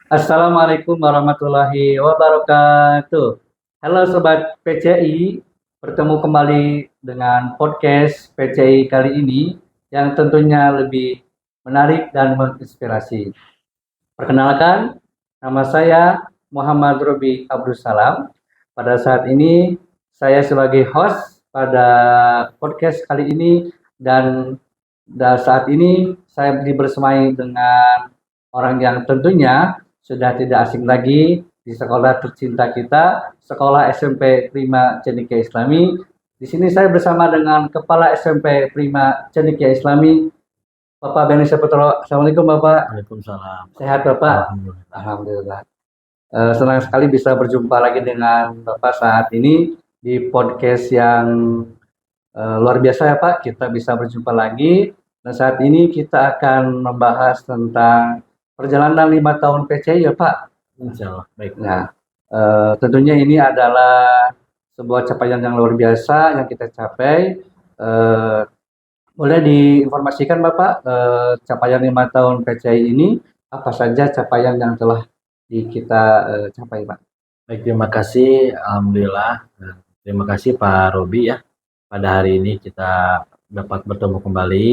Assalamualaikum warahmatullahi wabarakatuh. Halo Sobat PCI, bertemu kembali dengan podcast PCI kali ini yang tentunya lebih menarik dan menginspirasi. Perkenalkan, nama saya Muhammad Robi Abdul Salam. Pada saat ini, saya sebagai host pada podcast kali ini dan saat ini saya bersemai dengan orang yang tentunya sudah tidak asing lagi di sekolah tercinta kita, sekolah SMP Prima Cendekia Islami. Di sini saya bersama dengan Kepala SMP Prima Cendekia Islami, Bapak Beni Saputro. Assalamualaikum Bapak. Waalaikumsalam. Sehat Bapak? Alhamdulillah. Alhamdulillah. Senang sekali bisa berjumpa lagi dengan Bapak saat ini di podcast yang luar biasa ya Pak. Kita bisa berjumpa lagi. Dan saat ini kita akan membahas tentang perjalanan 5 tahun PCI ya Pak. Insya Allah. Baik. Nah, tentunya ini adalah sebuah capaian yang luar biasa yang kita capai. Boleh diinformasikan Bapak, capaian 5 tahun PCI ini apa saja capaian yang telah kita capai Pak? Baik, terima kasih. Alhamdulillah. Terima kasih Pak Robi ya. Pada hari ini kita dapat bertemu kembali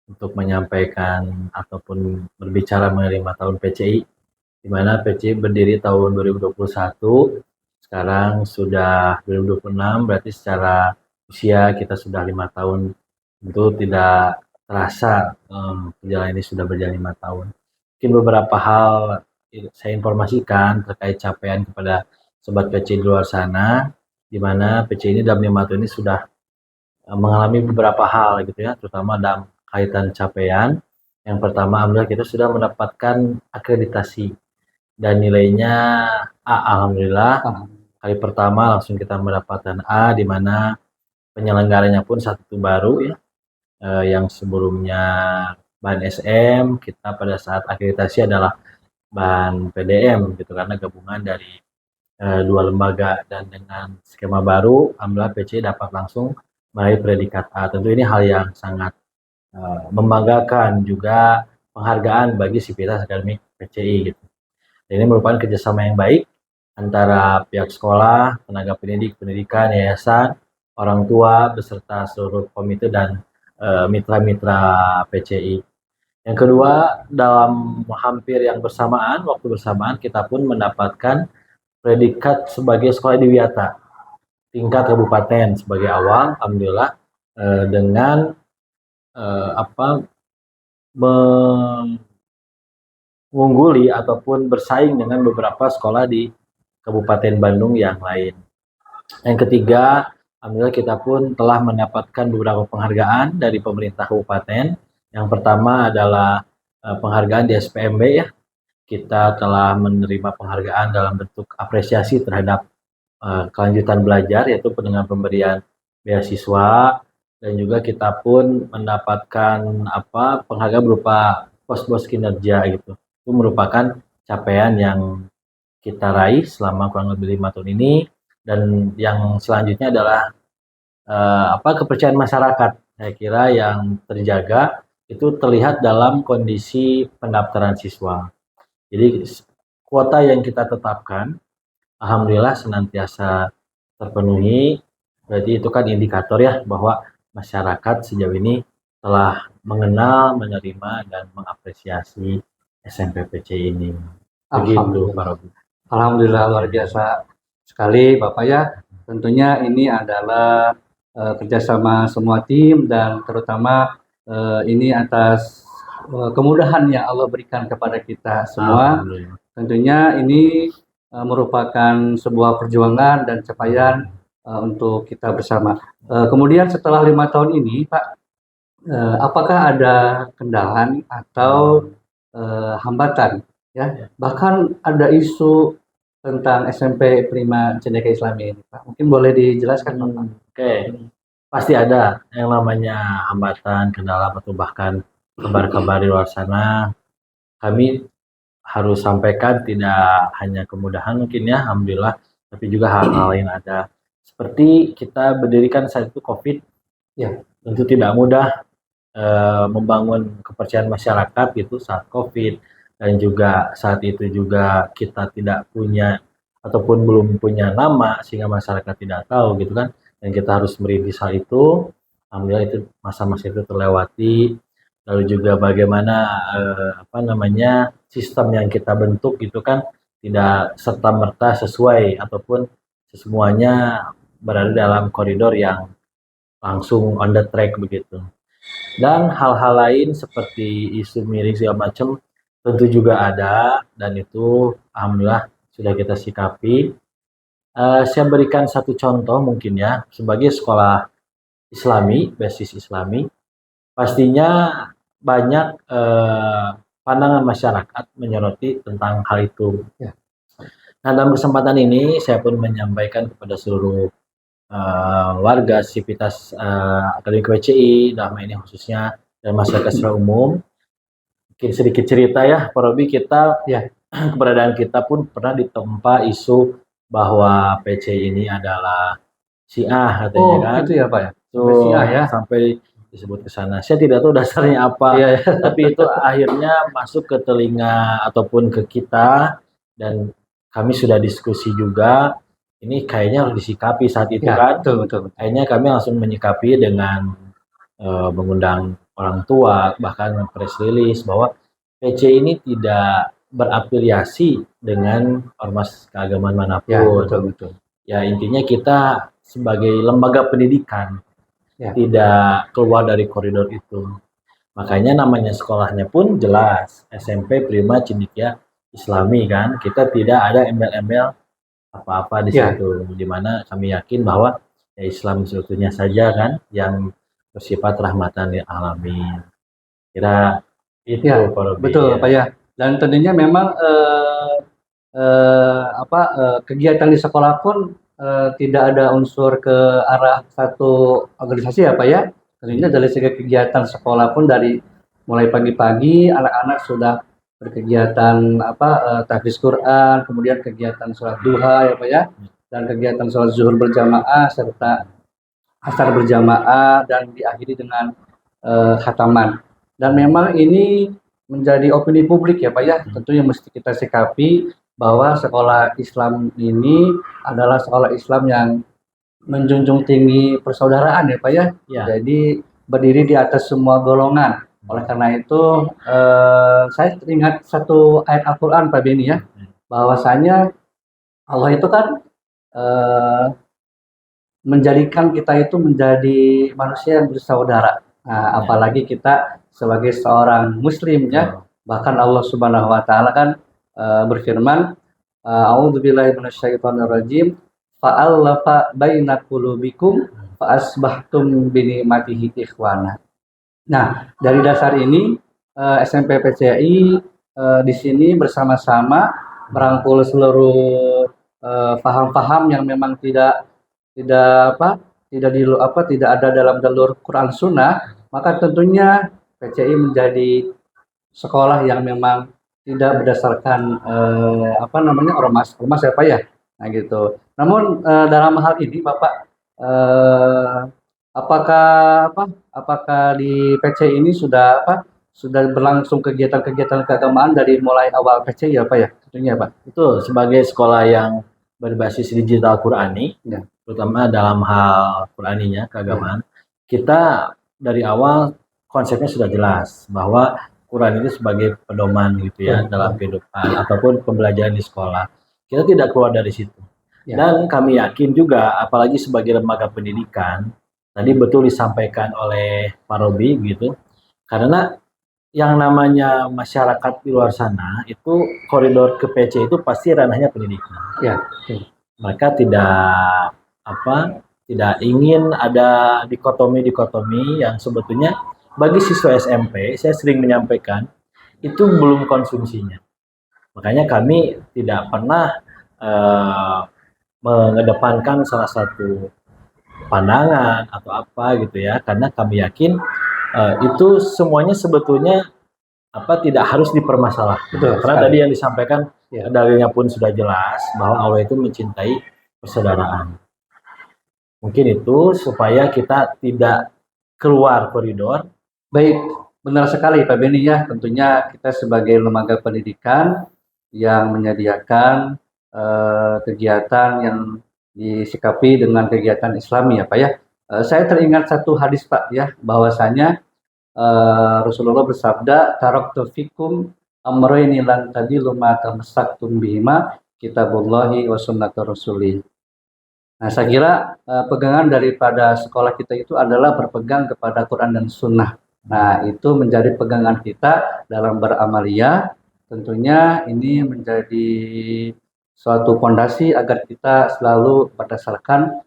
untuk menyampaikan ataupun berbicara mengenai 5 tahun PCI, di mana PCI berdiri tahun 2021, sekarang sudah 2026, berarti secara usia kita sudah 5 tahun. Tentu tidak terasa perjalanan ini sudah berjalan 5 tahun. Mungkin beberapa hal saya informasikan terkait capaian kepada Sobat PC di luar sana, di mana PC ini dalam 5 tahun ini sudah mengalami beberapa hal gitu ya, terutama dalam kaitan capaian. Yang pertama, alhamdulillah kita sudah mendapatkan akreditasi dan nilainya A, alhamdulillah. Kali pertama langsung kita mendapatkan A, di mana penyelenggaranya pun satu baru ya, yang sebelumnya bahan SM, kita pada saat akreditasi adalah bahan PDM gitu, karena gabungan dari dua lembaga, dan dengan skema baru alhamdulillah PC dapat langsung meraih predikat A. Tentu ini hal yang sangat membanggakan, juga penghargaan bagi sivitas akademik PCI gitu. Dan ini merupakan kerjasama yang baik antara pihak sekolah, tenaga pendidik, pendidikan, yayasan, orang tua, beserta seluruh komite dan mitra-mitra PCI. Yang kedua, dalam hampir yang bersamaan, waktu bersamaan, kita pun mendapatkan predikat sebagai sekolah adiwiyata tingkat kabupaten sebagai awal, alhamdulillah, dengan mengungguli ataupun bersaing dengan beberapa sekolah di Kabupaten Bandung yang lain. Yang ketiga, alhamdulillah kita pun telah mendapatkan beberapa penghargaan dari pemerintah kabupaten. Yang pertama adalah penghargaan di SPMB ya. Kita telah menerima penghargaan dalam bentuk apresiasi terhadap kelanjutan belajar, yaitu dengan pemberian beasiswa, dan juga kita pun mendapatkan penghargaan berupa pos kinerja gitu. Itu merupakan capaian yang kita raih selama kurang lebih 5 tahun ini. Dan yang selanjutnya adalah kepercayaan masyarakat. Saya kira yang terjaga itu terlihat dalam kondisi pendaftaran siswa. Jadi kuota yang kita tetapkan alhamdulillah senantiasa terpenuhi. Berarti itu kan indikator ya bahwa masyarakat sejauh ini telah mengenal, menerima, dan mengapresiasi SMPPC ini. Begitu Pak Robi. Alhamdulillah luar biasa sekali Bapak ya. Tentunya ini adalah kerjasama semua tim, dan terutama ini atas kemudahan yang Allah berikan kepada kita semua. Tentunya ini merupakan sebuah perjuangan dan capaian untuk kita bersama. Kemudian setelah 5 tahun ini Pak, apakah ada kendala atau hambatan ya? Bahkan ada isu tentang SMP Prima Cendekia Islami ini Pak. Mungkin boleh dijelaskan Pak? Oke. Pasti ada yang namanya hambatan, kendala, atau bahkan kabar-kabar di luar sana. Kami harus sampaikan tidak hanya kemudahan mungkin ya, alhamdulillah, tapi juga hal-hal lain ada. Seperti kita berdirikan saat itu COVID, ya tentu tidak mudah membangun kepercayaan masyarakat gitu saat COVID. dan juga saat itu juga kita tidak punya ataupun belum punya nama sehingga masyarakat tidak tahu gitu kan, dan kita harus merintis hal itu. Alhamdulillah itu masa-masa itu terlewati. Lalu juga bagaimana apa namanya sistem yang kita bentuk gitu kan tidak serta merta sesuai ataupun semuanya berada dalam koridor yang langsung on the track begitu. Dan hal-hal lain seperti isu miring segala macam tentu juga ada, dan itu alhamdulillah sudah kita sikapi. Saya berikan satu contoh mungkin ya, sebagai sekolah Islami, basis Islami, pastinya banyak pandangan masyarakat menyoroti tentang hal itu. Ya. Nah, dalam kesempatan ini saya pun menyampaikan kepada seluruh warga Sivitas Akademik PCI, dalam hal ini khususnya dan masyarakat secara umum. Mungkin sedikit cerita ya, Pak Robi, kita Ya. keberadaan kita pun pernah ditempa isu bahwa PCI ini adalah Syiah katanya Oh, kan. gitu ya Pak ya. Tuh, Syiah ya. sampai disebut ke sana. Saya tidak tahu dasarnya apa, Iya, ya. tapi itu akhirnya masuk ke telinga ataupun ke kita, dan kami sudah diskusi juga. Ini kayaknya harus disikapi saat itu Ya, kan. betul. Akhirnya kami langsung menyikapi dengan mengundang orang tua, bahkan press release bahwa PC ini tidak berafiliasi dengan ormas keagamaan Ya, manapun. betul. Ya, intinya kita sebagai lembaga pendidikan Ya. tidak keluar dari koridor itu. Makanya namanya sekolahnya pun jelas, SMP Prima Cendekia Islami kan. Kita tidak ada embel-embel apa-apa di Ya. situ. Dimana kami yakin bahwa ya Islam seutuhnya saja kan yang bersifat rahmatan lil alamin. Kira itu Ya, Pak Robi, betul ya. Pak ya. Dan tentunya memang kegiatan di sekolah pun tidak ada unsur ke arah satu organisasi ya Pak ya. Tentunya dari segi kegiatan sekolah pun dari mulai pagi-pagi anak-anak sudah berkegiatan tahfiz Quran, kemudian kegiatan sholat duha ya Pak ya, dan kegiatan sholat zuhur berjamaah serta asar berjamaah dan diakhiri dengan khataman. Dan memang ini menjadi opini publik ya Pak ya, tentunya mesti kita sikapi bahwa sekolah Islam ini adalah sekolah Islam yang menjunjung tinggi persaudaraan ya Pak ya. Ya. Jadi berdiri di atas semua golongan. Oleh karena itu saya teringat satu ayat Al-Quran Pak Beni ya, bahwasanya Allah itu kan menjadikan kita itu menjadi manusia yang bersaudara. Nah, apalagi kita sebagai seorang muslim ya. Bahkan Allah Subhanahu wa taala kan berfirman, a'udzubillahi minasyaitonirrajim, fa'alafa baina qulubikum fa asbahtum bi ni'matihi ikhwana. Nah, dari dasar ini SMP PCI di sini bersama-sama merangkul seluruh paham-paham yang memang tidak ada dalam jalur Quran Sunnah, maka tentunya PCI menjadi sekolah yang memang tidak berdasarkan ormas ya Pak ya. Nah gitu. Namun dalam hal ini Bapak apakah di PCI ini sudah berlangsung kegiatan-kegiatan keagamaan dari mulai awal PCI ya Pak ya? Tentunya Pak. Itu sebagai sekolah yang berbasis digital Qurani, ya, terutama dalam hal Quraninya keagamaan, kita dari awal konsepnya sudah jelas bahwa Quran itu sebagai pedoman gitu ya dalam kehidupan ataupun pembelajaran di sekolah. Kita tidak keluar dari situ. Ya. Dan kami yakin juga, apalagi sebagai lembaga pendidikan, tadi betul disampaikan oleh Pak Robi gitu, karena yang namanya masyarakat di luar sana itu koridor ke PC itu pasti ranahnya pendidikan. Ya. Mereka tidak ingin ada dikotomi yang sebetulnya bagi siswa SMP, saya sering menyampaikan, itu belum konsumsinya. Makanya kami tidak pernah mengedepankan salah satu pandangan atau apa gitu ya, karena kami yakin itu semuanya sebetulnya tidak harus dipermasalahkan. Betul, karena tadi yang disampaikan dalilnya pun sudah jelas bahwa Allah itu mencintai persaudaraan. Mungkin itu supaya kita tidak keluar koridor. Baik benar sekali Pak Beni ya, tentunya kita sebagai lembaga pendidikan yang menyediakan kegiatan yang disikapi dengan kegiatan Islami ya Pak ya. Saya teringat satu hadis Pak ya, bahwasanya Rasulullah bersabda, taraktu fikum amrayni lan tadillu ma tamassaktum bihima kitabullahi wa sunnatu rasulih. Nah, saya kira pegangan daripada sekolah kita itu adalah berpegang kepada Quran dan Sunnah. Nah, itu menjadi pegangan kita dalam beramalia. Tentunya ini menjadi suatu fondasi agar kita selalu berdasarkan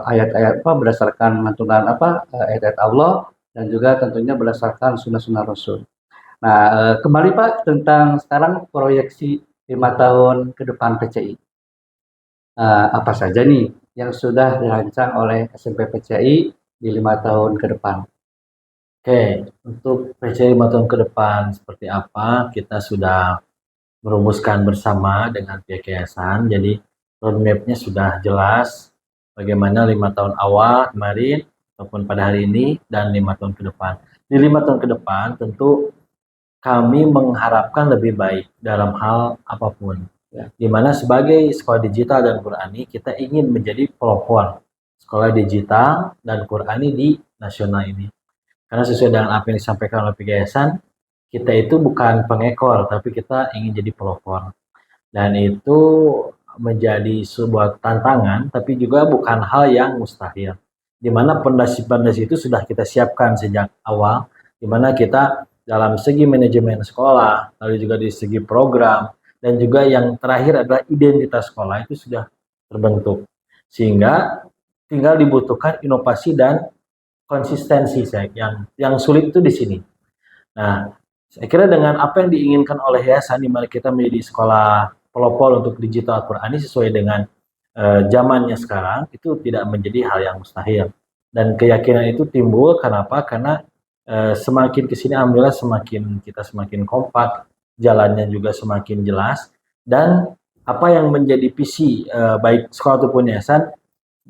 ayat-ayat berdasarkan lantunan ayat-ayat Allah dan juga tentunya berdasarkan sunnah-sunnah Rasul. Nah, kembali Pak tentang sekarang proyeksi 5 tahun ke depan PCI. Apa saja nih yang sudah dirancang oleh SMP PCI di 5 tahun ke depan? Oke, untuk PCI 5 tahun ke depan seperti apa, kita sudah merumuskan bersama dengan pihak yayasan. Jadi roadmap-nya sudah jelas bagaimana 5 tahun awal kemarin ataupun pada hari ini dan 5 tahun ke depan. Di 5 tahun ke depan tentu kami mengharapkan lebih baik dalam hal apapun. Ya, di mana sebagai sekolah digital dan Qurani kita ingin menjadi pelopor sekolah digital dan Qurani di nasional ini. Karena sesuai dengan apa yang disampaikan oleh yayasan, kita itu bukan pengekor, tapi kita ingin jadi pelopor. Dan itu menjadi sebuah tantangan, tapi juga bukan hal yang mustahil. Di mana pondasi-pondasi itu sudah kita siapkan sejak awal, di mana kita dalam segi manajemen sekolah, lalu juga di segi program, dan juga yang terakhir adalah identitas sekolah itu sudah terbentuk. Sehingga tinggal dibutuhkan inovasi dan konsistensi yang sulit itu di sini. Nah, saya kira dengan apa yang diinginkan oleh yayasan di mana kita menjadi sekolah pelopor untuk digital Al-Qur'ani sesuai dengan zamannya sekarang itu tidak menjadi hal yang mustahil. Dan keyakinan itu timbul kenapa? Karena semakin kesini alhamdulillah kita semakin kompak, jalannya juga semakin jelas dan apa yang menjadi visi baik sekolah ataupun yayasan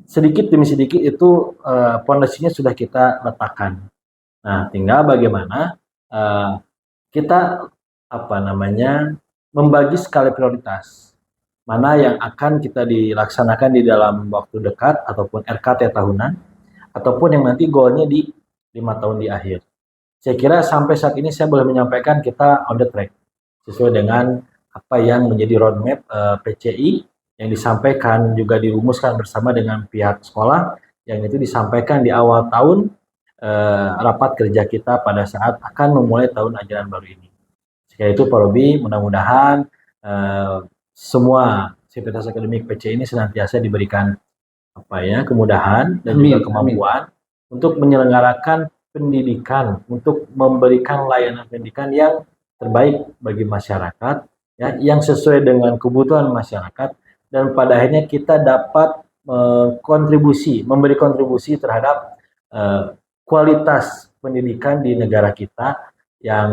sedikit demi sedikit itu pondasinya sudah kita letakkan. Nah, tinggal bagaimana kita membagi skala prioritas. Mana yang akan kita dilaksanakan di dalam waktu dekat ataupun RKT tahunan ataupun yang nanti goalnya di 5 tahun di akhir. Saya kira sampai saat ini saya boleh menyampaikan kita on the track sesuai dengan apa yang menjadi roadmap PCI yang disampaikan juga dirumuskan bersama dengan pihak sekolah yang itu disampaikan di awal tahun rapat kerja kita pada saat akan memulai tahun ajaran baru ini. Sekian itu Pak Robi, mudah-mudahan semua sivitas akademik PC ini senantiasa diberikan kemudahan dan juga kemampuan untuk menyelenggarakan pendidikan, untuk memberikan layanan pendidikan yang terbaik bagi masyarakat, ya, yang sesuai dengan kebutuhan masyarakat dan pada akhirnya kita dapat memberi kontribusi terhadap kualitas pendidikan di negara kita yang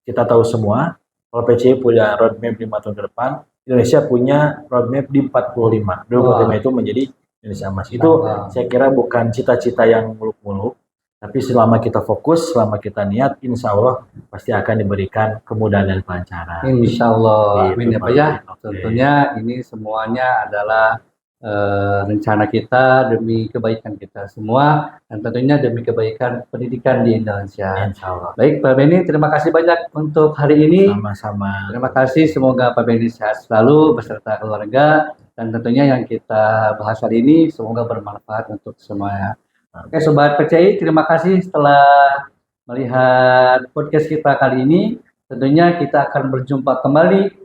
kita tahu semua. Kalau PCI punya roadmap 5 tahun ke depan, Indonesia punya roadmap di 45. 45 itu menjadi Indonesia emas. Itu saya kira bukan cita-cita yang muluk-muluk, tapi selama kita fokus, selama kita niat, insya Allah pasti akan diberikan kemudahan dan kelancaran. Insya Allah, amin ya Pak ya. Tentunya ini semuanya adalah rencana kita demi kebaikan kita semua dan tentunya demi kebaikan pendidikan di Indonesia. Insya Allah. Baik Pak Beni, terima kasih banyak untuk hari ini. Sama-sama. Terima kasih, semoga Pak Beni sehat selalu beserta keluarga dan tentunya yang kita bahas hari ini semoga bermanfaat untuk semuanya. Oke Sobat PCI, terima kasih telah melihat podcast kita kali ini. Tentunya kita akan berjumpa kembali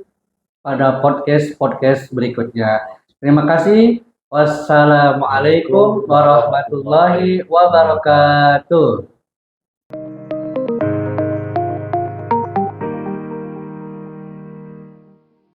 pada podcast berikutnya. Terima kasih. Wassalamualaikum warahmatullahi wabarakatuh.